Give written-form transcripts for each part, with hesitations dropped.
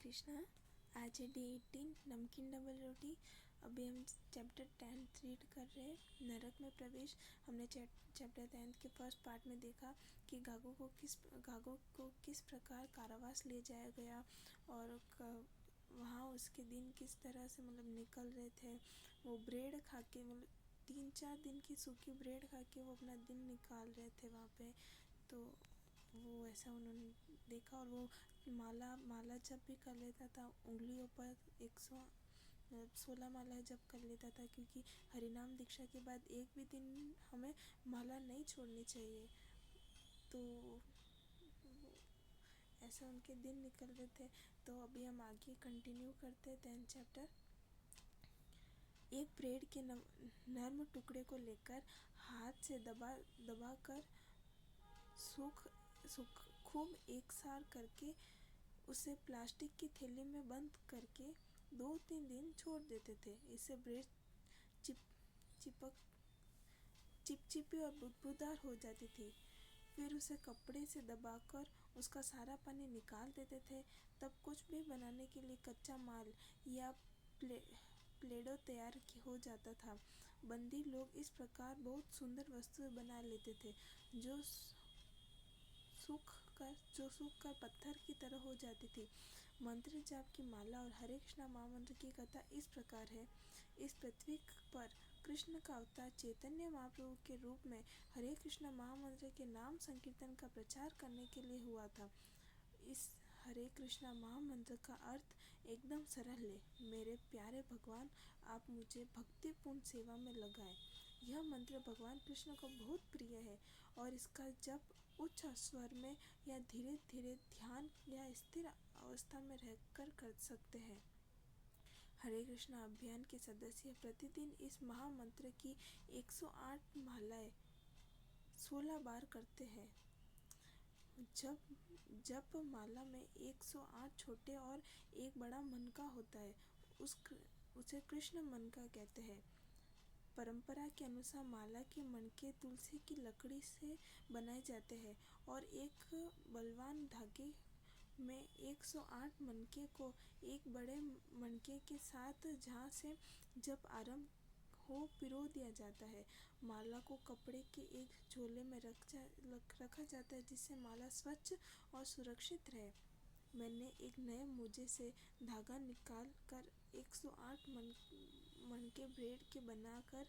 कृष्णा। आज है डे 18 नमकीन डबल रोटी। अभी हम चैप्टर 10 रीड कर रहे हैं, नरक में प्रवेश। हमने चैप्टर 10 के फर्स्ट पार्ट में देखा कि गागो को किस प्रकार कारावास ले जाया गया और वहाँ उसके दिन किस तरह से निकल रहे थे। वो ब्रेड खा के 3-4 दिन की सूखी ब्रेड खा के वो अपना दिन निकाल रहे थे वहाँ पे। तो वो ऐसा उन्होंने देखा। और वो माला जब भी कर लेता था उंगलियों पर 116 माला जब कर लेता था, क्योंकि हरिनाम दीक्षा के बाद एक भी दिन हमें माला नहीं छोड़नी चाहिए। तो ऐसा उनके दिन निकल रहे थे। तो अभी हम आगे कंटिन्यू करते हैं 10 चैप्टर। एक ब्रेड के नर्म टुकड़े को लेकर हाथ से दबा कर सूख खूब एकसार करके उसे प्लास्टिक की थैली में बंद करके 2-3 दिन छोड़ देते थे। इससे ब्रेड चिपचिपी और बुदबुदार हो जाती थी। फिर उसे कपड़े से दबाकर उसका सारा पानी निकाल देते थे। तब कुछ भी बनाने के लिए कच्चा माल या प्लेडो तैयार हो जाता था। बंदी लोग इस प्रकार बहुत सुंदर वस्तुएं बना लेते थे जो सूख कर पत्थर की तरह हो जाती थी। मंत्र जाप की माला और हरे कृष्णा महामंत्र की कथा इस प्रकार है। इस पृथ्वी पर कृष्ण का अवतार चैतन्य महाप्रभु के रूप में हरे कृष्णा महामंत्र के नाम संकीर्तन का प्रचार करने के लिए हुआ था। इस हरे कृष्णा महामंत्र का अर्थ एकदम सरल है। मेरे प्यारे भगवान, आप मुझे भक्तिपूर्ण सेवा में लगाएं। यह मंत्र भगवान कृष्ण को बहुत प्रिय है और इसका जप उच्च स्वर में या धीरे धीरे ध्यान या स्थिर अवस्था में रहकर कर सकते हैं। हरे कृष्णा अभियान के सदस्य प्रतिदिन इस महामंत्र की 108 मालाएं 16 बार करते हैं। जप माला में 108 छोटे और एक बड़ा मनका होता है। उसे कृष्ण मनका कहते हैं। परंपरा के अनुसार माला के मनके तुलसी की लकड़ी से बनाए जाते हैं और एक बलवान धागे में 108 मनके को एक बड़े मनके के साथ जहाँ से जब आरंभ हो पिरो दिया जाता है। माला को कपड़े के एक झोले में रखा जाता है जिससे माला स्वच्छ और सुरक्षित रहे। मैंने एक नए मोजे से धागा निकाल कर 108 मनके ब्रेड के बनाकर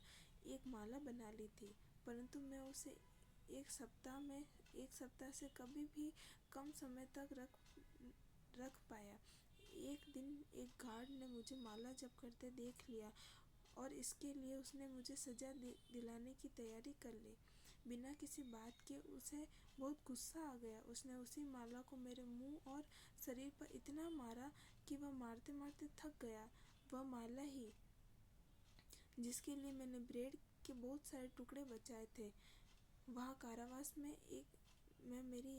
एक माला बना ली थी, परंतु मैं उसे एक सप्ताह से कभी भी कम समय तक रख पाया। एक दिन एक गार्ड ने मुझे माला जप करते देख लिया और इसके लिए उसने मुझे सजा दिलाने की तैयारी कर ली। बिना किसी बात के उसे बहुत गुस्सा आ गया। उसने उसी माला को मेरे मुंह और शरीर पर इतना मारा कि वह मारते मारते थक गया। वह माला ही जिसके लिए मैंने ब्रेड के बहुत सारे टुकड़े बचाए थे। वह कारावास में मेरी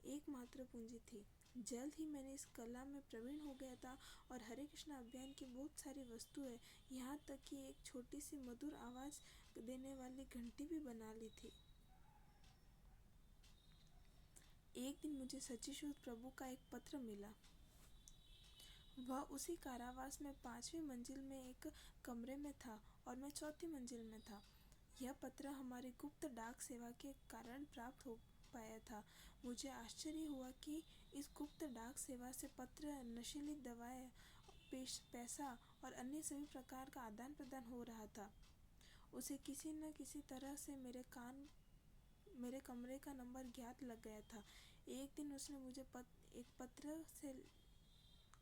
एकमात्र पूंजी थी। जल्द ही मैंने इस कला में प्रवीण हो गया था और हरे कृष्णा अभियान की बहुत सारी वस्तुएं, यहाँ तक कि एक छोटी सी मधुर आवाज देने वाली घंटी भी बना ली थी। एक दिन मुझे सचिशोध प्रभु का एक पत्र मिला। वह उसी कारावास में 5वीं मंजिल में एक कमरे में था और मैं 4थी मंजिल में था। यह पत्र हमारी गुप्त डाक सेवा के कारण प्राप्त हो पाया था। मुझे आश्चर्य हुआ कि इस गुप्त डाक सेवा से पत्र, नशीली दवाएं, पैसा और अन्य सभी प्रकार का आदान प्रदान हो रहा था। उसे किसी न किसी तरह से मेरे कमरे का नंबर ज्ञात लग गया था। एक दिन उसने मुझे एक पत्र से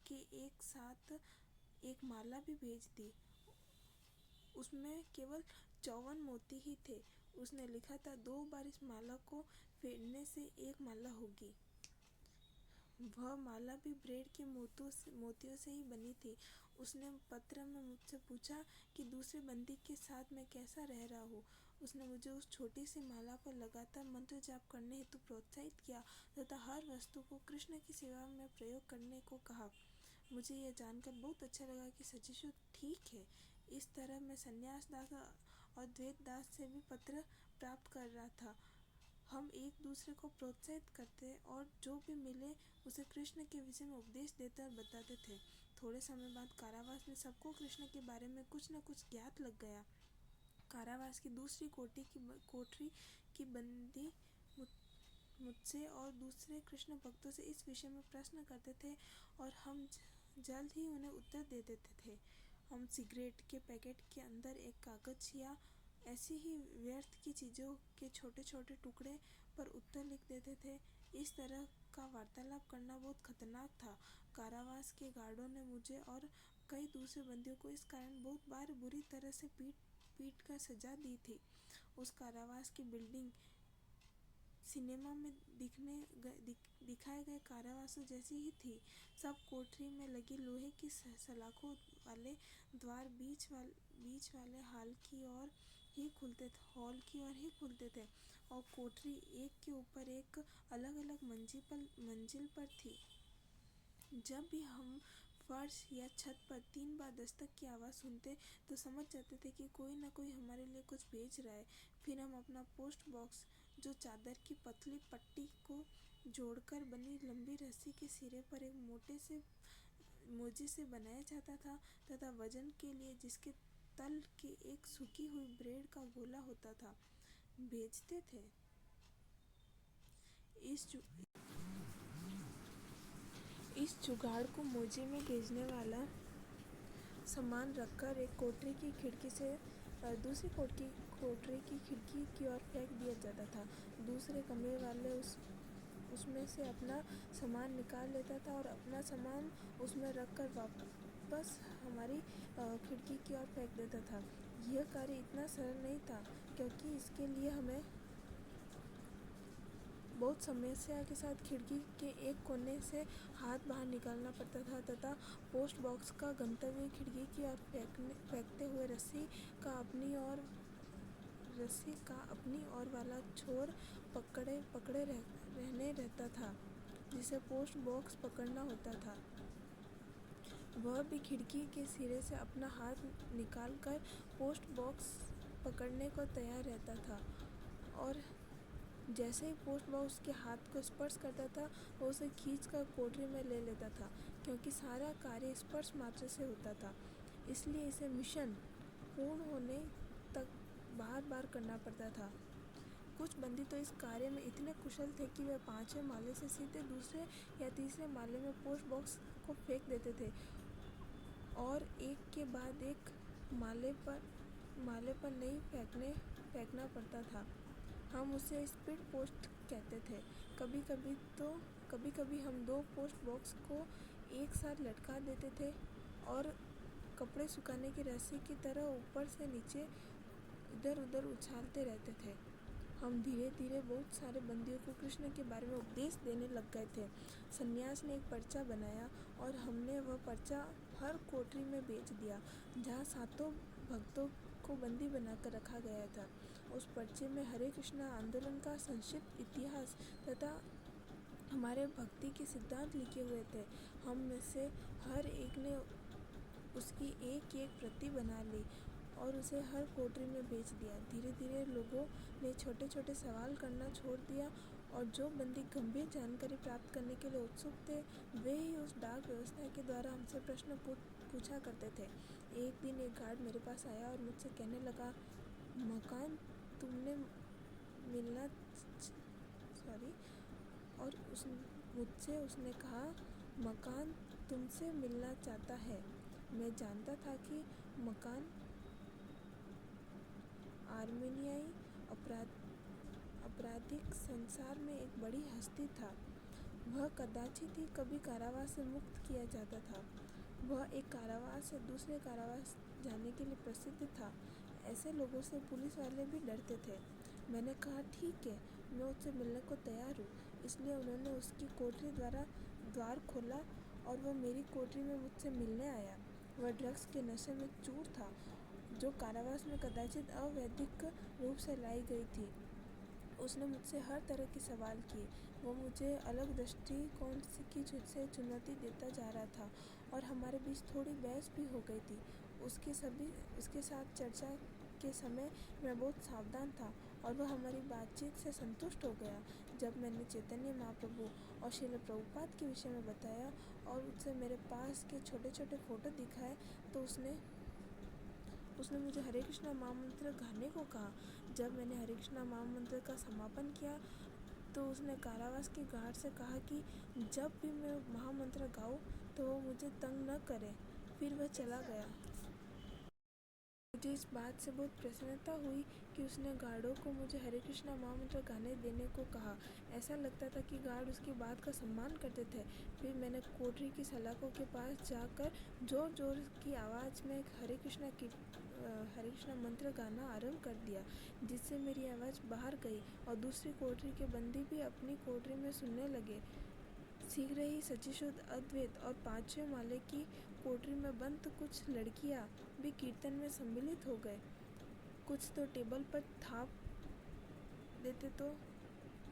के एक साथ एक माला भी भेज दी। उसमें केवल 54 मोती ही थे। उसने लिखा था, 2 बार इस माला को फेरने से एक माला होगी। वह माला भी ब्रेड के मोतियों से ही बनी थी। उसने पत्र में मुझसे पूछा कि दूसरे बंदी के साथ मैं कैसा रह रहा हूँ। उसने मुझे उस छोटी सी माला पर लगातार मंत्र जाप करने हेतु प्रोत्साहित किया तथा हर वस्तु को कृष्ण की सेवा में प्रयोग करने को कहा। मुझे यह जानकर बहुत अच्छा लगा कि सचिशोध ठीक है। इस तरह मैं संन्यास दास और द्वैत दास से भी पत्र प्राप्त कर रहा था। हम एक दूसरे को प्रोत्साहित करते और जो भी मिले उसे कृष्ण के विषय में उपदेश देते और बताते थे। थोड़े समय बाद कारावास में सबको कृष्ण के बारे में कुछ न कुछ ज्ञात लग गया। कारावास की दूसरी कोठरी की बंदी मुझसे और दूसरे कृष्ण भक्तों से इस विषय में प्रश्न करते थे और हम जल्द ही उन्हें उत्तर दे देते थे। हम सिगरेट के पैकेट के अंदर एक कागज या ऐसी ही व्यर्थ की चीज़ों के छोटे छोटे टुकड़े पर उत्तर लिख देते थे। इस तरह का वार्तालाप करना बहुत खतरनाक था। कारावास के गार्डों ने मुझे और कई दूसरे बंदियों को इस कारण बहुत बार बुरी तरह से पीट कर सजा दी थी। उस कारावास की बिल्डिंग सिनेमा में दिखाए गए कारावासों जैसी ही थी। सब कोठरी में लगी लोहे की सलाखों वाले द्वार बीच वाले हॉल की ओर ही खुलते थे और कोठरी एक के ऊपर एक अलग अलग मंजिल पर थी। जब भी हम फर्श या छत पर 3 बार दस्तक की आवाज़ सुनते तो समझ जाते थे कि कोई न कोई हमारे लिए कुछ भेज रहा है। फिर हम अपना पोस्ट बॉक्स, जो चादर की पतली पट्टी को जोड़कर बनी लंबी रस्सी के सिरे पर एक मोटे से मोजे से बनाया जाता था तथा वजन के लिए जिसके तल के एक सूखी हुई ब्रेड का गोला होता था, भेजते थे। इस जुगाड़ को मोजे में भेजने वाला सामान रखकर एक कोठरी की खिड़की से दूसरी कोठरी की खिड़की की ओर फेंक दिया जाता था। दूसरे कमरे वाले उसमें से अपना सामान निकाल लेता था और अपना सामान उसमें रखकर वापस हमारी खिड़की की ओर फेंक देता था। यह कार्य इतना सरल नहीं था क्योंकि इसके लिए हमें बहुत समस्या के साथ खिड़की के एक कोने से हाथ बाहर निकालना पड़ता था तथा पोस्ट बॉक्स का गंतव्य खिड़की की ओर फेंकते हुए रस्सी का अपनी ओर वाला छोर पकड़े रहता था जिसे पोस्ट बॉक्स पकड़ना होता था। वह भी खिड़की के सिरे से अपना हाथ निकालकर पोस्ट बॉक्स पकड़ने को तैयार रहता था और जैसे ही पोस्ट बॉक्स के हाथ को स्पर्श करता था वो उसे खींचकर कोठरी में ले लेता था। क्योंकि सारा कार्य स्पर्श मात्र से होता था, इसलिए इसे मिशन पूर्ण होने तक बार बार करना पड़ता था। कुछ बंदी तो इस कार्य में इतने कुशल थे कि वे 5वें माले से सीधे दूसरे या तीसरे माले में पोस्ट बॉक्स को फेंक देते थे और एक के बाद एक माले पर नहीं फेंकना पड़ता था। हम उसे स्पीड पोस्ट कहते थे। कभी कभी हम 2 पोस्ट बॉक्स को एक साथ लटका देते थे और कपड़े सुखाने की रस्सी की तरह ऊपर से नीचे इधर उधर उछालते रहते थे। हम धीरे धीरे बहुत सारे बंदियों को कृष्ण के बारे में उपदेश देने लग गए थे। सन्यास ने एक पर्चा बनाया और हमने वह पर्चा हर कोठरी में बेच दिया जहाँ 7 भक्तों को बंदी बनाकर रखा गया था। उस पर्चे में हरे कृष्णा आंदोलन का संक्षिप्त इतिहास तथा हमारे भक्ति के सिद्धांत लिखे हुए थे। हम में से हर एक ने उसकी एक एक प्रति बना ली और उसे हर कोठरी में बेच दिया। धीरे धीरे लोगों ने छोटे छोटे सवाल करना छोड़ दिया और जो बंदी गंभीर जानकारी प्राप्त करने के लिए उत्सुक थे वे ही उस डाक व्यवस्था के द्वारा हमसे प्रश्न पूछा करते थे। एक दिन एक गार्ड मेरे पास आया और मुझसे कहने लगा, मकान तुमने मिलना और मुझसे उसने कहा, मकान तुमसे मिलना चाहता है। मैं जानता था कि मकान आर्मेनियाई आपराधिक संसार में एक बड़ी हस्ती था। वह कदाचित ही कभी कारावास से मुक्त किया जाता था। वह एक कारावास से दूसरे कारावास जाने के लिए प्रसिद्ध था। ऐसे लोगों से पुलिस वाले भी डरते थे। मैंने कहा, ठीक है, मैं उससे मिलने को तैयार हूँ। इसलिए उन्होंने उसकी कोठरी द्वार खोला और वह मेरी कोठरी में मुझसे मिलने आया। वह ड्रग्स के नशे में चूर था जो कारावास में कदाचित अवैधिक रूप से लाई गई थी। उसने मुझसे हर तरह के सवाल किए। वो मुझे अलग दृष्टिकोण से चुनौती देता जा रहा था और हमारे बीच थोड़ी बहस भी हो गई थी। उसके साथ चर्चा के समय मैं बहुत सावधान था और वह हमारी बातचीत से संतुष्ट हो गया। जब मैंने चैतन्य महाप्रभु और श्रील प्रभुपाद के विषय में बताया और उससे मेरे पास के छोटे छोटे फ़ोटो दिखाए तो उसने मुझे हरे कृष्णा महामंत्र गाने को कहा। जब मैंने हरे कृष्णा महामंत्र का समापन किया तो उसने कारावास की गार्ड से कहा कि जब भी मैं महामंत्र गाऊं तो वो मुझे तंग न करे। फिर वह चला गया। मुझे इस बात से बहुत प्रसन्नता हुई कि उसने गार्डों को मुझे हरे कृष्णा महामंत्र गाने देने को कहा। ऐसा लगता था कि गार्ड उसकी बात का सम्मान करते थे। फिर मैंने कोठरी की सलाखों के पास जाकर जोर जोर की आवाज़ में हरे कृष्णा मंत्र गाना आरंभ कर दिया, जिससे मेरी आवाज़ बाहर गई और दूसरी कोठरी के बंदी भी अपनी कोठरी में सुनने लगे। शीघ्र ही सचिशुद्ध, अद्वैत और पांचवें माले की कोठरी में बंद कुछ लड़कियां भी कीर्तन में सम्मिलित हो गए। कुछ तो टेबल पर थाप देते तो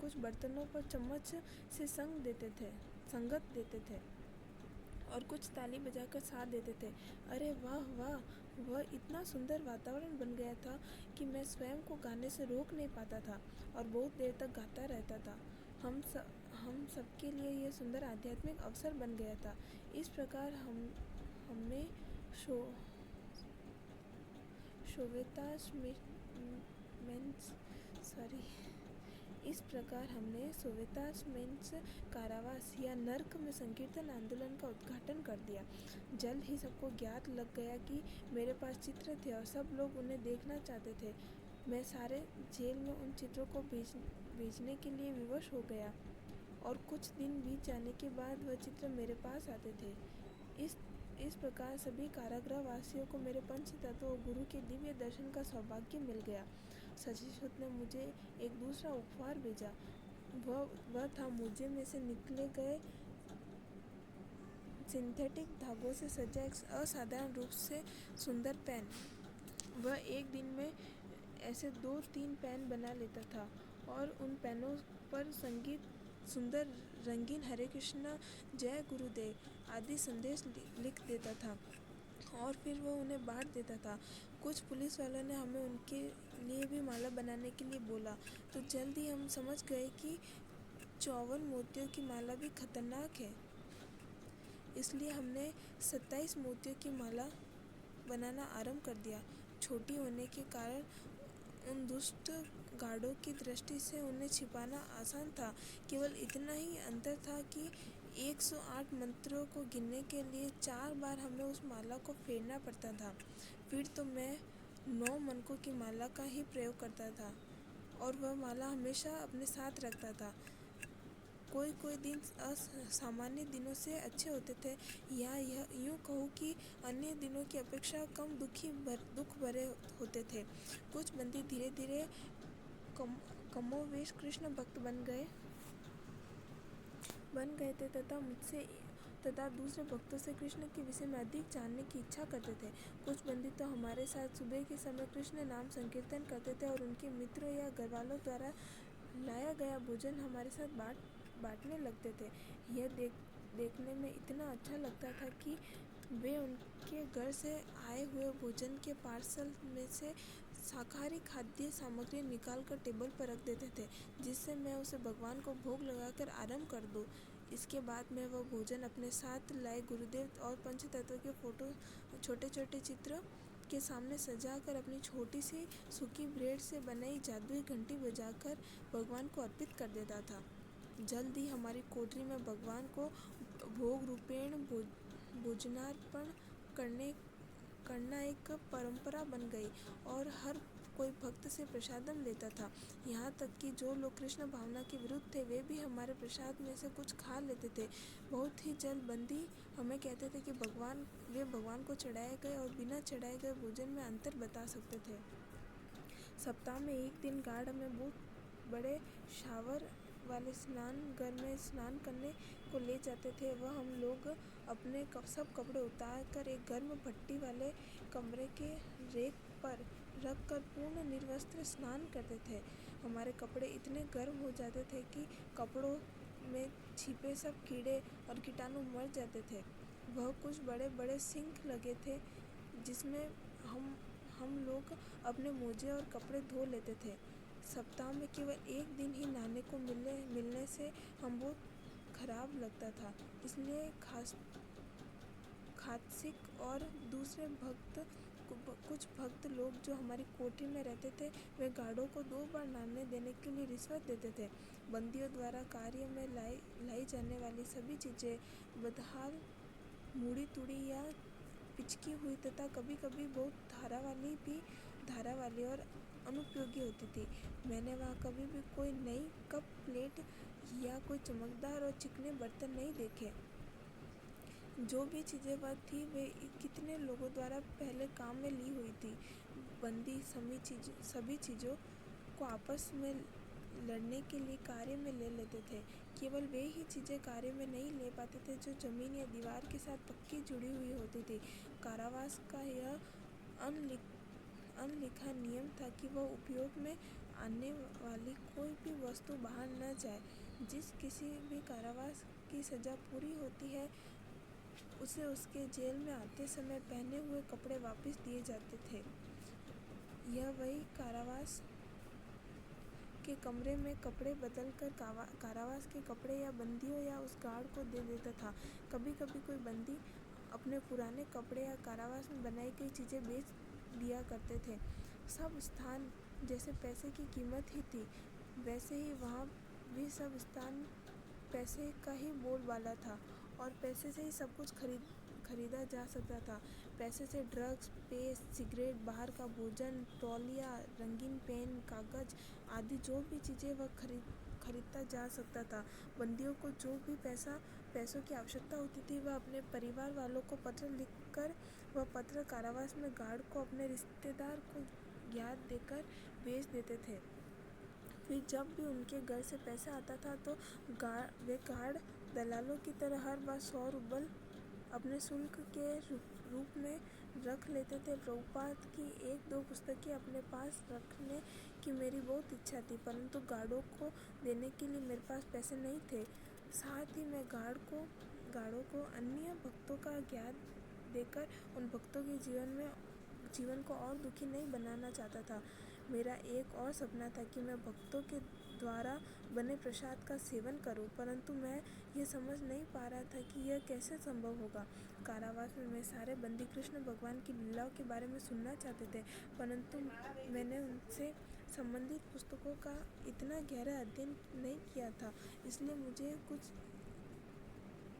कुछ बर्तनों पर चम्मच से संगत देते थे और कुछ ताली बजाकर साथ देते थे। अरे वाह वाह, वह इतना सुंदर वातावरण बन गया था कि मैं स्वयं को गाने से रोक नहीं पाता था और बहुत देर तक गाता रहता था। हम सबके लिए यह सुंदर आध्यात्मिक अवसर बन गया था। इस प्रकार हमने सोवेतासमेंस कारावास या नर्क में संकीर्तन आंदोलन का उद्घाटन कर दिया। जल्द ही सबको ज्ञात लग गया कि मेरे पास चित्र थे और सब लोग उन्हें देखना चाहते थे। मैं सारे जेल में उन चित्रों को भेजने के लिए विवश हो गया और कुछ दिन बीत जाने के बाद वह चित्र मेरे पास आते थे। इस प्रकार सभी कारागृह वासियों को मेरे पंच तत्व और गुरु के दिव्य दर्शन का सौभाग्य मिल गया। सचिशुद्ध ने मुझे एक दूसरा उपहार भेजा। वह था मुझे में से निकले गए सिंथेटिक धागों से सजा एक असाधारण रूप से सुंदर पेन। वह एक दिन में ऐसे 2-3 पेन बना लेता था और उन पेनों पर संगीत सुंदर रंगीन हरे कृष्णा, जय गुरुदेव आदि संदेश लिख देता था और फिर वह उन्हें बांट देता था। कुछ पुलिस वालों ने हमें उनके लिए भी माला बनाने के लिए बोला, तो जल्द ही हम समझ गए कि 54 मोतियों की माला भी खतरनाक है। इसलिए हमने 27 मोतियों की माला बनाना आरंभ कर दिया। छोटी होने के कारण उन दुष्ट गार्डों की दृष्टि से उन्हें छिपाना आसान था। केवल इतना ही अंतर था कि 108 मंत्रों को गिनने के लिए 4 बार हमें उस माला को फेरना पड़ता था। फिर तो मैं 9 मनकों की माला का ही प्रयोग करता था और वह माला हमेशा अपने साथ रखता था। कोई दिन सामान्य दिनों से अच्छे होते थे या यूँ कहूँ कि अन्य दिनों की अपेक्षा कम दुख भरे होते थे। कुछ बंदी धीरे धीरे कमोवेश कृष्ण भक्त बन गए थे तथा मुझसे तथा दूसरे भक्तों से कृष्ण के विषय में अधिक जानने की इच्छा करते थे। कुछ बंदी तो हमारे साथ सुबह के समय कृष्ण नाम संकीर्तन करते थे और उनके मित्रों या घरवालों द्वारा लाया गया भोजन हमारे साथ बांटने लगते थे। यह देखने में इतना अच्छा लगता था कि वे उनके घर से आए हुए भोजन के पार्सल में से शाकाहारी खाद्य सामग्री निकालकर टेबल पर रख देते थे, जिससे मैं उसे भगवान को भोग लगाकर आरंभ कर दूं। इसके बाद मैं वह भोजन अपने साथ लाए गुरुदेव और पंचतत्व के फोटो छोटे छोटे चित्र के सामने सजाकर अपनी छोटी सी सूखी ब्रेड से बनाई जादुई घंटी बजाकर भगवान को अर्पित कर देता था। जल्द ही हमारी कोठरी में भगवान को भोग रूपेण भोजनार्पण करना एक परंपरा बन गई और हर कोई भक्त से प्रसादम लेता था। यहाँ तक कि जो लोग कृष्ण भावना के विरुद्ध थे वे भी हमारे प्रसाद में से कुछ खा लेते थे। बहुत ही जल्द बंदी हमें कहते थे कि वे भगवान को चढ़ाए गए और बिना चढ़ाए गए भोजन में अंतर बता सकते थे। सप्ताह में एक दिन गार्ड हमें बहुत बड़े शावर वाले स्नान घर में स्नान करने को ले जाते थे। वह हम लोग अपने सब कपड़े उतार कर एक गर्म भट्टी वाले कमरे के रेक पर रख कर पूर्ण निर्वस्त्र स्नान करते थे। हमारे कपड़े इतने गर्म हो जाते थे कि कपड़ों में छिपे सब कीड़े और कीटाणु मर जाते थे। वह कुछ बड़े बड़े सिंक लगे थे जिसमें हम लोग अपने मोजे और कपड़े धो लेते थे। सप्ताह में केवल एक दिन ही नहाने को मिलने से हम बहुत खराब लगता था। इसलिए खात्सिक और दूसरे कुछ भक्त लोग जो हमारी कोठरी में रहते थे, वे गार्डों को 2 बार नहाने देने के लिए रिश्वत देते थे। बंदियों द्वारा कार्य में लाई जाने वाली सभी चीज़ें बदहाल, मुड़ी तुड़ी या पिचकी हुई तथा कभी कभी बहुत धारा वाली और अनुपयोगी होती थी। मैंने वहाँ कभी भी कोई नई कप प्लेट या कोई चमकदार और चिकने बर्तन नहीं देखे। जो भी चीज़ें वह थी वे कितने लोगों द्वारा पहले काम में ली हुई थी। बंदी सभी चीज़ों को आपस में लड़ने के लिए कार्य में ले लेते थे। केवल वे ही चीज़ें कार्य में नहीं ले पाते थे जो जमीन या दीवार के साथ पक्की जुड़ी हुई होती थी। कारावास का यह अनलिखा नियम था कि वह उपयोग में आने वाली कोई भी वस्तु बाहर न जाए। जिस किसी भी कारावास की सज़ा पूरी होती है, उसे उसके जेल में आते समय पहने हुए कपड़े वापस दिए जाते थे। यह वही कारावास के कमरे में कपड़े बदलकर कारावास के कपड़े या बंदियों या उस गार्ड को दे देता था। कभी कभी कोई बंदी अपने पुराने कपड़े या कारावास में बनाई गई चीज़ें बेच दिया करते थे। सब स्थान जैसे पैसे की कीमत ही थी, वैसे ही वहाँ भी सब स्थान पैसे का ही बोलबाला था और पैसे से ही सब कुछ खरीदा जा सकता था। पैसे से ड्रग्स, पेस्ट, सिगरेट, बाहर का भोजन, तौलिया, रंगीन पेन, कागज आदि जो भी चीज़ें वह खरीदता जा सकता था। बंदियों को जो भी पैसों की आवश्यकता होती थी, वह अपने परिवार वालों को पत्र लिखकर वह पत्र कारावास में गार्ड को अपने रिश्तेदार को याद देकर भेज देते थे। फिर जब भी उनके घर से पैसा आता था तो वे गार्ड दलालों की तरह हर बार 100 रूबल अपने शुल्क के रूप में रख लेते थे। प्रभुपाद की 1-2 पुस्तकें अपने पास रखने की मेरी बहुत इच्छा थी, परंतु गार्डों को देने के लिए मेरे पास पैसे नहीं थे। साथ ही मैं गार्डों को अन्य भक्तों का ज्ञान देकर उन भक्तों के जीवन को और दुखी नहीं बनाना चाहता था। मेरा एक और सपना था कि मैं भक्तों के द्वारा बने प्रसाद का सेवन करूं, परंतु मैं यह समझ नहीं पा रहा था कि यह कैसे संभव होगा। कारावास में सारे बंदी कृष्ण भगवान की लीलाओं के बारे में सुनना चाहते थे, परंतु मैंने उनसे संबंधित पुस्तकों का इतना गहरा अध्ययन नहीं किया था, इसलिए मुझे कुछ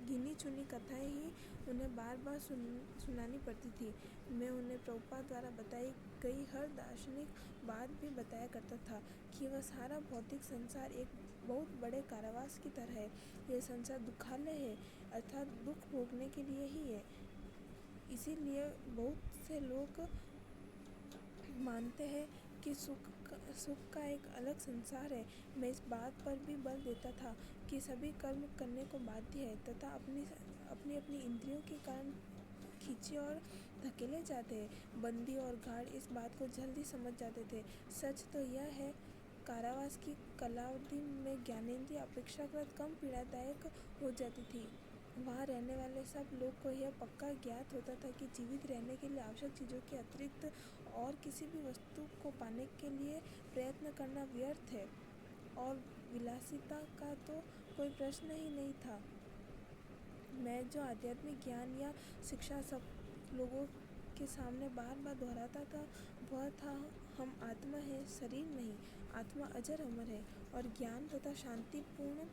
गिनी चुनी कथाएं ही उन्हें बार बार सुनानी पड़ती थी। मैं उन्हें प्रभुपाद द्वारा बताई गई हर दार्शनिक बात भी बताया करता था कि वह सारा भौतिक संसार एक बहुत बड़े कारावास की तरह है। यह संसार दुखालय है, अर्थात दुख भोगने के लिए ही है। इसीलिए बहुत से लोग मानते हैं कि सुख का एक अलग संसार है। मैं इस बात पर भी बल देता था कि सभी कर्म करने को बाध्य है तथा अपनी इंद्रियों के कारण खींचे और धकेले जाते हैं। बंदी और गार्ड इस बात को जल्दी समझ जाते थे। सच तो यह है, कारावास की कालावधि में ज्ञानेंद्रिय अपेक्षाकृत कम पीड़ादायक हो जाती थी। वहाँ रहने वाले सब लोग को यह पक्का ज्ञात होता था कि जीवित रहने के लिए आवश्यक चीज़ों के अतिरिक्त और किसी भी वस्तु को पाने के लिए प्रयत्न करना व्यर्थ है, और विलासिता का तो कोई प्रश्न ही नहीं था। मैं जो आध्यात्मिक ज्ञान या शिक्षा सब लोगों के सामने बार बार दोहराता था, वह था हम आत्मा है, शरीर नहीं। आत्मा अजर अमर है और ज्ञान तथा शांतिपूर्ण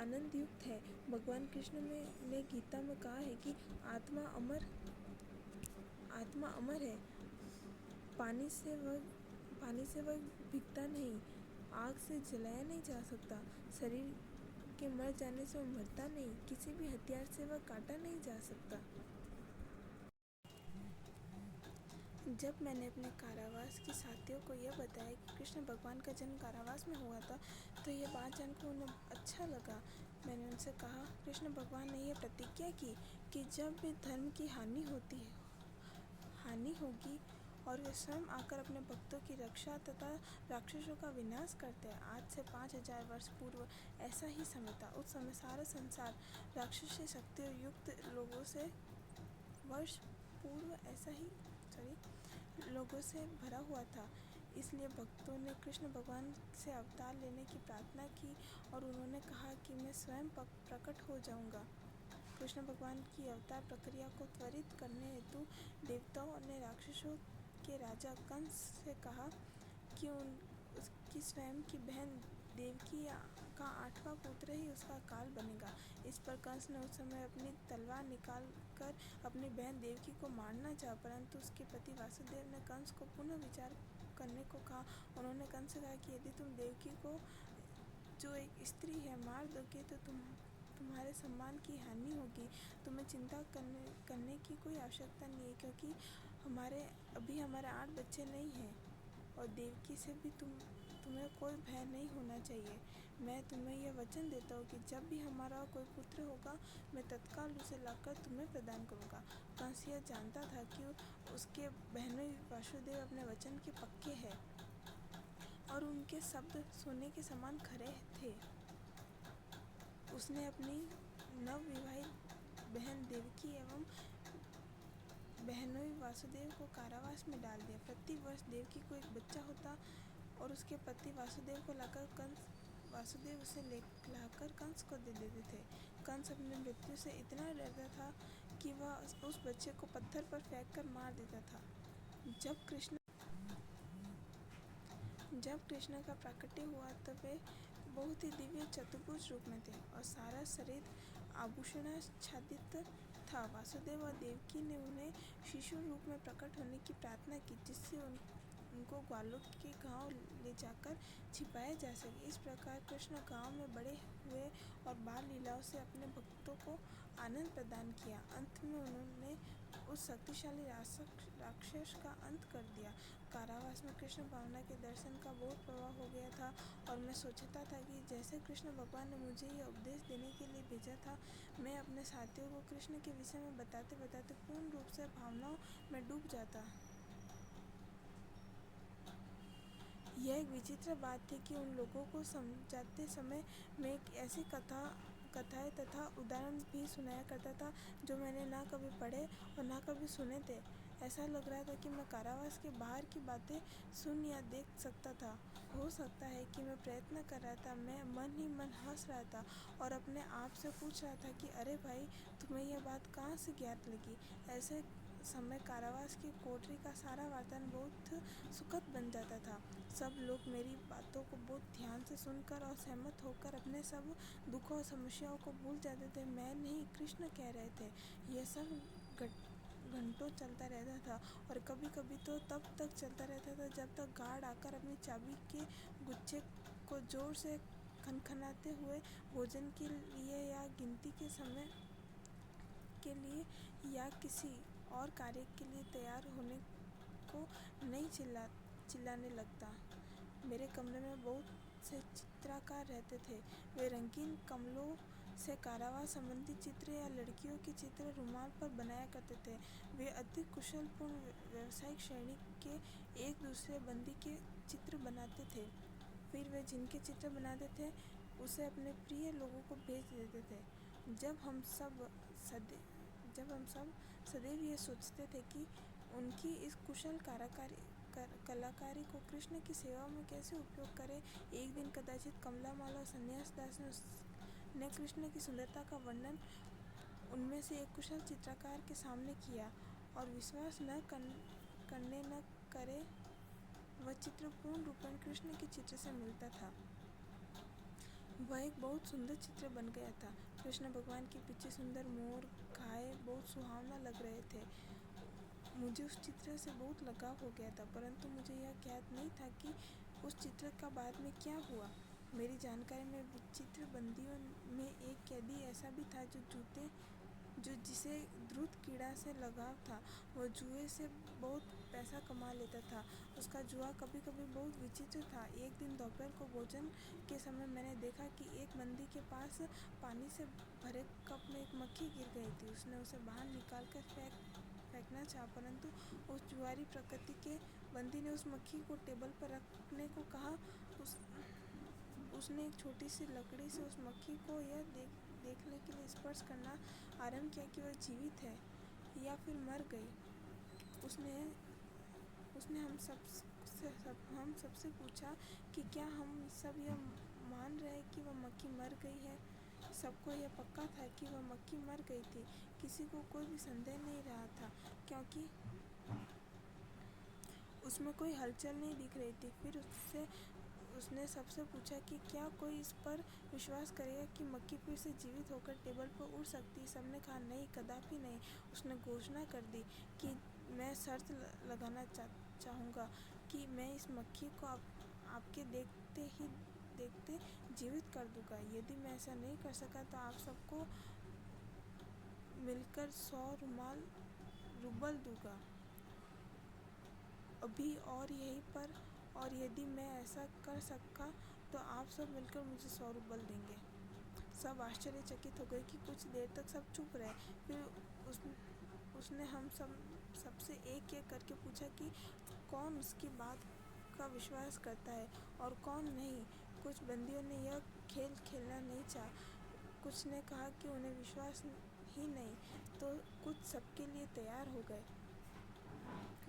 आनंद युक्त है। भगवान कृष्ण ने गीता में कहा है कि आत्मा अमर है। पानी से वह भीगता नहीं, आग से जलाया नहीं जा सकता, शरीर के मर जाने से वह मरता नहीं, किसी भी हथियार से वह काटा नहीं जा सकता। जब मैंने अपने कारावास के साथियों को यह बताया कि कृष्ण भगवान का जन्म कारावास में हुआ था, तो यह बात जानकर उन्हें अच्छा लगा। मैंने उनसे कहा, कृष्ण भगवान ने यह प्रतिज्ञा की कि जब भी धर्म की हानि होगी और वे स्वयं आकर अपने भक्तों की रक्षा तथा राक्षसों का विनाश करते हैं। आज से 5000 वर्ष पूर्व ऐसा ही समय था। उस समय सारा संसार राक्षसी शक्तियों युक्त लोगों से भरा हुआ था। इसलिए भक्तों ने कृष्ण भगवान से अवतार लेने की प्रार्थना की और उन्होंने कहा कि मैं स्वयं प्रकट हो जाऊंगा। कृष्ण भगवान की अवतार प्रक्रिया को त्वरित करने हेतु देवताओं ने राक्षसों के राजा कंस से कहा कि उसकी स्वयं की बहन देवकी का 8वां पुत्र ही उसका काल बनेगा। इस पर कंस ने उस समय अपनी तलवार निकाल कर अपनी बहन देवकी को मारना चाहा, परंतु उसके पति वासुदेव ने कंस को पुनः विचार करने को कहा। उन्होंने कंस से कहा कि यदि तुम देवकी को, जो एक स्त्री है, मार दोगे तो तुम्हारे सम्मान की हानि होगी। तुम्हें चिंता करने की कोई आवश्यकता नहीं है, क्योंकि अभी हमारे 8 बच्चे नहीं हैं और देवकी से भी तुम्हें कोई भय नहीं होना चाहिए। मैं तुम्हें यह वचन देता हूँ कि जब भी हमारा कोई पुत्र होगा, मैं तत्काल उसे लाकर तुम्हें प्रदान करूँगा। कंस यह जानता था कि उसके बहनोई वासुदेव अपने वचन के पक्के हैं और उनके शब्द सोने के समान खरे थे। उसने अपनी नवविवाहित बहन देवकी एवं बहनोई वासुदेव को कारावास में डाल दिया। प्रति वर्ष देवकी को एक बच्चा होता और उसके पति वासुदेव को वासुदेव उसे लाकर कंस को दे देते थे। कंस अपनी मृत्यु से इतना डरता था कि वह उस बच्चे को पत्थर पर फेंक कर मार देता था। जब कृष्ण का प्राकट्य हुआ तब वे बहुत ही दिव्य चतुर्भुज रूप में थे और सारा शरीर आभूषणाच्छादित था। वासुदेव और देवकी ने उन्हें शिशु रूप में प्रकट होने की प्रार्थना की, जिससे उनको ग्वालों के गांव ले जाकर छिपाया जा सके। इस प्रकार कृष्ण गांव में बड़े हुए और बाल लीलाओं से अपने भक्तों को आनंद प्रदान किया। अंत में उन्होंने उस शक्तिशाली राक्षस का अंत कर दिया। कारावास में कृष्ण भावना के दर्शन का बहुत प्रभाव हो गया था और मैं सोचता था कि जैसे कृष्ण भगवान ने मुझे यह उपदेश देने के लिए भेजा था, मैं अपने साथियों को कृष्ण के विषय में बताते बताते पूर्ण रूप से भावनाओं में डूब जाता। यह एक विचित्र बात थी कि उन लोगों को समझाते समय मैं एक ऐसी कथाएं तथा उदाहरण भी सुनाया करता था जो मैंने ना कभी पढ़े और ना कभी सुने थे। ऐसा लग रहा था कि मैं कारावास के बाहर की बातें सुन या देख सकता था। हो सकता है कि मैं प्रयत्न कर रहा था। मैं मन ही मन हंस रहा था और अपने आप से पूछ रहा था कि अरे भाई, तुम्हें यह बात कहाँ से ज्ञात लगी। ऐसे समय कारावास की कोठरी का सारा वातावरण बहुत सुखद बन जाता था। सब लोग मेरी बातों को बहुत ध्यान से सुनकर और सहमत होकर अपने सब दुखों और समस्याओं को भूल जाते थे। मैं नहीं, कृष्ण कह रहे थे। यह सब घंटों चलता रहता था और कभी कभी तो तब तक चलता रहता था जब तक गार्ड आकर अपनी चाबी के गुच्छे को जोर से खनखनाते हुए भोजन के लिए या गिनती के समय के लिए या किसी और कार्य के लिए तैयार होने को नहीं चिल्लाने लगता। मेरे कमरे में बहुत से चित्रकार रहते थे। वे रंगीन कमलों से कारावास संबंधी चित्र या लड़कियों के चित्र रुमाल पर बनाया करते थे। वे अधिक कुशलपूर्ण व्यावसायिक श्रेणी के एक दूसरे बंदी के चित्र बनाते थे। फिर वे जिनके चित्र बनाते थे उसे अपने प्रिय लोगों को भेज देते थे। जब हम सब सदैव ये सोचते थे कि उनकी इस कुशल कलाकारी को कृष्ण की सेवा में कैसे उपयोग करें। एक दिन कदाचित कमलामाला और सन्यास दास ने कृष्ण की सुंदरता का वर्णन उनमें से एक कुशल चित्रकार के सामने किया और विश्वास न करे वह चित्र पूर्ण रूपेण कृष्ण के चित्र से मिलता था। वह एक बहुत सुंदर चित्र बन गया था। कृष्ण भगवान के पीछे सुंदर मोर, गाय बहुत सुहावना लग रहे थे। मुझे उस चित्र से बहुत लगाव हो गया था, परंतु मुझे यह ज्ञात नहीं था कि उस चित्र का बाद में क्या हुआ। मेरी जानकारी में विचित्र बंदियों में एक कैदी ऐसा भी था जिसे द्रुत क्रीड़ा से लगाव था। वह जुए से बहुत पैसा कमा लेता था। उसका जुआ कभी कभी बहुत विचित्र था। एक दिन दोपहर को भोजन के समय मैंने देखा कि एक बंदी के पास पानी से भरे कप में एक मक्खी गिर गई थी। उसने उसे बाहर निकालकर फेंकना चाहा, परंतु उस जुआरी प्रकृति के बंदी ने उस मक्खी को टेबल पर रखने को कहा। उसने एक छोटी सी लकड़ी से उस मक्खी को यह देखने के लिए स्पर्श करना आरंभ किया कि वह जीवित है या फिर मर गई। उसने हम हम सबसे पूछा कि क्या हम सब यह मान रहे कि वह मक्खी मर गई है। सबको यह पक्का था कि वह मक्खी मर गई थी। किसी को कोई भी संदेह नहीं रहा था, क्योंकि उसमें कोई हलचल नहीं दिख रही थी। फिर उसने सबसे पूछा कि क्या कोई इस पर विश्वास करेगा कि मक्खी फिर से जीवित होकर टेबल पर उड़ सकती है। सबने कहा नहीं, कदापि नहीं। उसने घोषणा कर दी कि मैं शर्त लगाना चाहूँगा कि मैं इस मक्खी को आपके देखते जीवित कर दूँगा। यदि मैं ऐसा नहीं कर सका तो आप सबको मिलकर 100 रूबल दूँगा अभी और यहीं पर, और यदि मैं ऐसा कर सका तो आप सब मिलकर मुझे 100 रूबल देंगे। सब आश्चर्यचकित हो गए कि कुछ देर तक सब चुप रहे। फिर उसने हम सबसे एक एक करके पूछा कि कौन उसकी बात का विश्वास करता है और कौन नहीं। कुछ बंदियों ने यह खेल खेलना नहीं चाहा। कुछ ने कहा कि उन्हें विश्वास ही नहीं, तो कुछ सबके लिए तैयार हो गए।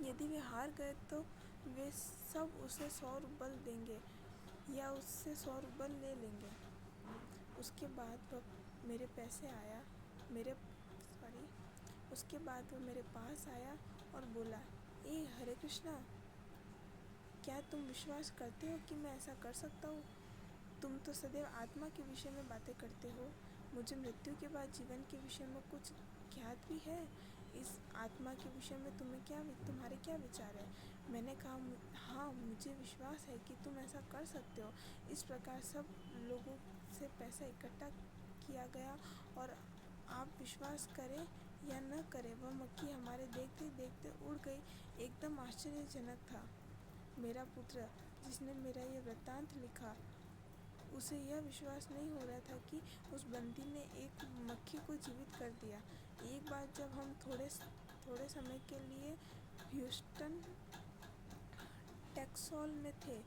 यदि वे हार गए तो वे सब उसे 100 रूबल देंगे या उससे 100 रूबल ले लेंगे। उसके बाद वह मेरे पास आया और बोला, ए हरे कृष्णा, क्या तुम विश्वास करते हो कि मैं ऐसा कर सकता हूँ? तुम तो सदैव आत्मा के विषय में बातें करते हो। मुझे मृत्यु के बाद जीवन के विषय में कुछ ज्ञात भी है। इस आत्मा के विषय में तुम्हारे क्या विचार है? मैंने कहा, हाँ, मुझे विश्वास है कि तुम ऐसा कर सकते हो। इस प्रकार सब लोगों से पैसा इकट्ठा किया गया और आप विश्वास करें या न करें, वह मक्खी हमारे देखते देखते उड़ गई। एकदम आश्चर्यजनक था। मेरा पुत्र, जिसने मेरा ये वृत्तांत लिखा, उसे यह विश्वास नहीं हो रहा था कि उस बंदी ने एक मक्खी को जीवित कर दिया। एक बार जब हम थोड़े समय के लिए ह्यूस्टन टेक्सॉल में थे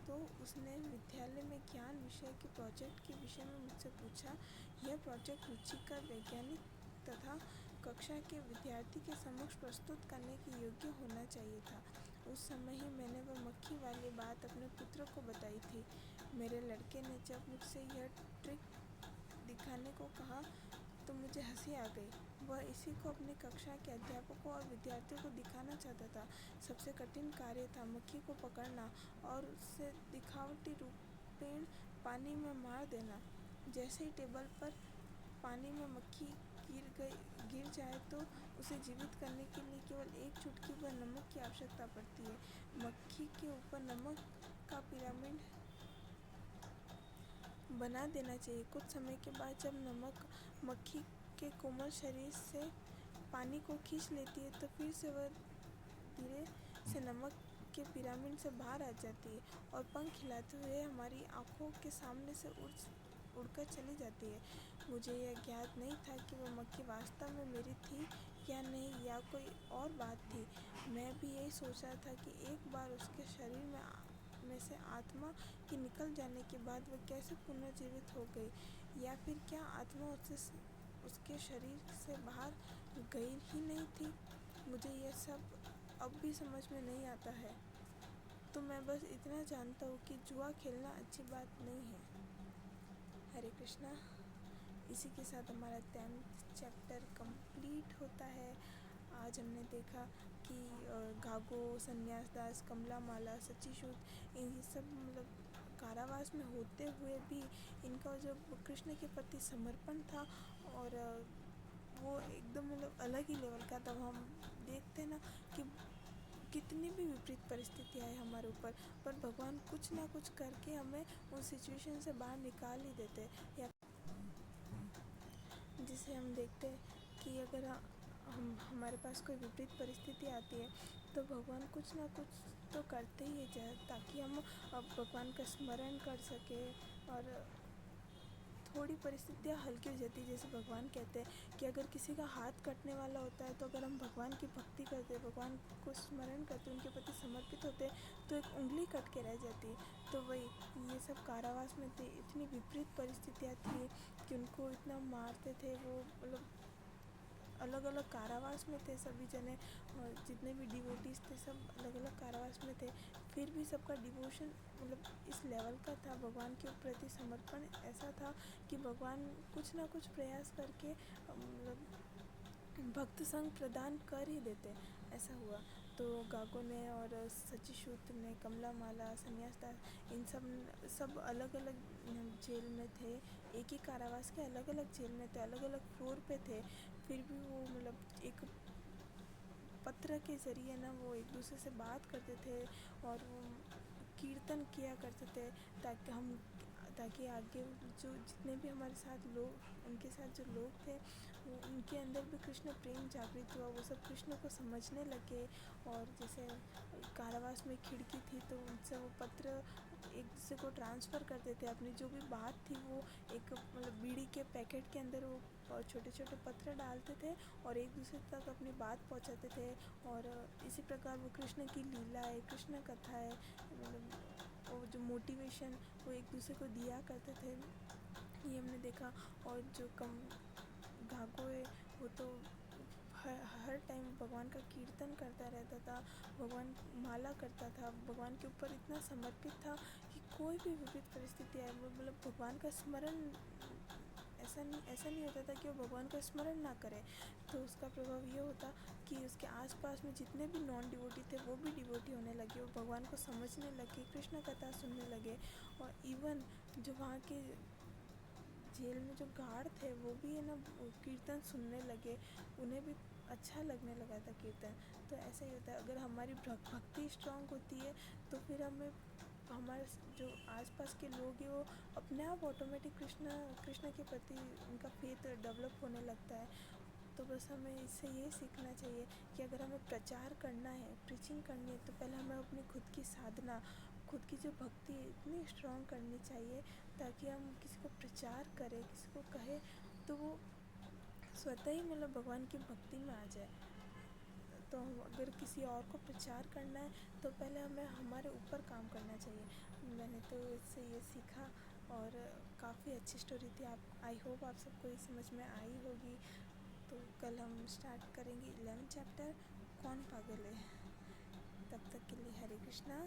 तो उसने विद्यालय में ज्ञान विषय के प्रोजेक्ट के विषय में मुझसे पूछा। यह प्रोजेक्ट रुचि का वैज्ञानिक तथा कक्षा के विद्यार्थी के समक्ष प्रस्तुत करने के योग्य होना चाहिए था। उस समय ही मैंने वह मक्खी वाली बात अपने पुत्र को बताई थी। मेरे लड़के ने जब मुझसे यह ट्रिक दिखाने को कहा तो मुझे हंसी आ गई। वह इसी को अपनी कक्षा के अध्यापकों और विद्यार्थियों को दिखाना चाहता था। सबसे कठिन कार्य था मक्खी को पकड़ना और उसे दिखावटी रूपेण पानी में मार देना। जैसे ही टेबल पर पानी में मक्खी गिर जाए तो उसे जीवित करने के लिए केवल एक चुटकी भर नमक की आवश्यकता पड़ती है। मक्खी के ऊपर नमक का पिरामिड बना देना चाहिए। कुछ समय के बाद जब नमक मक्खी के कोमल शरीर से पानी को खींच लेती है तो फिर से वह धीरे से नमक के पिरामिड से बाहर आ जाती है और पंख हिलाते हुए हमारी आँखों के सामने से उड़कर चली जाती है। मुझे यह ज्ञात नहीं था कि वह मक्खी वास्तव में मेरी थी या नहीं, या कोई और बात थी। मैं भी यही सोच रहा था कि एक बार उसके शरीर में से आत्मा के निकल जाने के बाद वह कैसे पुनर्जीवित हो गई, या फिर क्या आत्मा उसके शरीर से बाहर गई ही नहीं थी। मुझे यह सब अब भी समझ में नहीं आता है। तो मैं बस इतना जानता हूँ कि जुआ खेलना अच्छी बात नहीं है। हरे कृष्णा। इसी के साथ हमारा 10th चैप्टर कंप्लीट होता है। आज हमने देखा कि गागो, सन्यास दास, कमला माला, सचीसूत, इन सब कारावास में होते हुए भी इनका जो कृष्ण के प्रति समर्पण था और वो एकदम अलग ही लेवल का। तब हम देखते ना कि कितनी भी विपरीत परिस्थितियाँ आए हमारे ऊपर, पर भगवान कुछ ना कुछ करके हमें उस सिचुएशन से बाहर निकाल ही देते। या जिसे हम देखते हैं कि अगर हमारे पास कोई विपरीत परिस्थिति आती है तो भगवान कुछ ना कुछ तो करते ही है ताकि हम भगवान का स्मरण कर सकें और थोड़ी परिस्थितियाँ हल्की हो जाती है। जैसे भगवान कहते हैं कि अगर किसी का हाथ कटने वाला होता है तो अगर हम भगवान की भक्ति करते, भगवान को स्मरण करते, उनके प्रति समर्पित होते तो एक उंगली कट के रह जाती है। तो वही ये सब कारावास में थे, इतनी विपरीत परिस्थितियाँ थी कि उनको इतना मारते थे, वो अलग अलग कारावास में थे सभी जने, और जितने भी डिवोटीज थे सब अलग अलग कारावास में थे। फिर भी सबका डिवोशन मतलब इस लेवल का था, भगवान के प्रति समर्पण ऐसा था कि भगवान कुछ ना कुछ प्रयास करके मतलब भक्त संग प्रदान कर ही देते। ऐसा हुआ। तो गागो ने और सचिशूत ने, कमला माला, सन्यासदास, इन सब अलग अलग जेल में थे। एक ही कारावास के अलग अलग जेल में थे, अलग अलग फ्लोर पे थे। फिर भी वो मतलब एक पत्र के ज़रिए ना वो एक दूसरे से बात करते थे और वो कीर्तन किया करते थे, ताकि आगे जो जितने भी हमारे साथ लोग, उनके साथ जो लोग थे वो उनके अंदर भी कृष्ण प्रेम जागृत हुआ, वो सब कृष्ण को समझने लगे। और जैसे कारावास में खिड़की थी तो उनसे वो पत्र एक दूसरे को ट्रांसफ़र करते थे, अपनी जो भी बात थी वो एक मतलब बीड़ी के पैकेट के अंदर वो छोटे छोटे पत्र डालते थे और एक दूसरे तक अपनी बात पहुंचाते थे। और इसी प्रकार वो कृष्ण की लीला है, कृष्ण कथा है, मतलब वो जो मोटिवेशन वो एक दूसरे को दिया करते थे, ये हमने देखा। और जो घाघो है वो तो हर टाइम भगवान का कीर्तन करता रहता था, भगवान माला करता था, भगवान के ऊपर इतना समर्पित था कि कोई भी विपरीत परिस्थिति आए वो मतलब भगवान का स्मरण, ऐसा नहीं होता था कि वो भगवान का स्मरण ना करे। तो उसका प्रभाव ये होता कि उसके आसपास में जितने भी नॉन डिवोटी थे वो भी डिवोटी होने लगे, वो भगवान को समझने लगे, कृष्ण कथा सुनने लगे। और इवन जो वहाँ के जेल में जो गार्ड थे वो भी है ना कीर्तन सुनने लगे, उन्हें भी अच्छा लगने लगा था कीर्तन। तो ऐसा ही होता है, अगर हमारी भक्ति स्ट्रांग होती है तो फिर हमें हमारे जो आसपास के लोग हैं वो अपने आप ऑटोमेटिक कृष्ण के प्रति उनका फेथ डेवलप होने लगता है। तो बस हमें इससे ये सीखना चाहिए कि अगर हमें प्रचार करना है, प्रीचिंग करनी है, तो पहले हमें अपनी खुद की साधना, खुद की जो भक्ति है इतनी स्ट्रांग करनी चाहिए ताकि हम किसी को प्रचार करें, किसी को कहे तो वो स्वतः ही मतलब भगवान की भक्ति में आ जाए। तो अगर किसी और को प्रचार करना है तो पहले हमें हमारे ऊपर काम करना चाहिए। मैंने तो इससे ये सीखा और काफ़ी अच्छी स्टोरी थी। आप आई होप आप सबको ये समझ में आई होगी। तो कल हम स्टार्ट करेंगे 11 चैप्टर, कौन पागल है। तब तक के लिए हरे कृष्णा।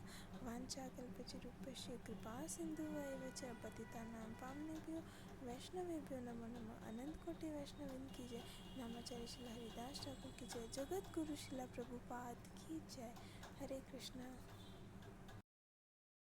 वांछा कल्पतरुभ्यश्च कृपा सिन्धुभ्येव च पतितानां पावनेभ्यो वैष्णवेभ्यो नमो नमः। अनंत कोटि वैष्णविन की जय। नामाचार्य श्रील हरिदास ठाकुर की जय। जगत गुरु श्रील प्रभुपाद की जय। हरे कृष्णा।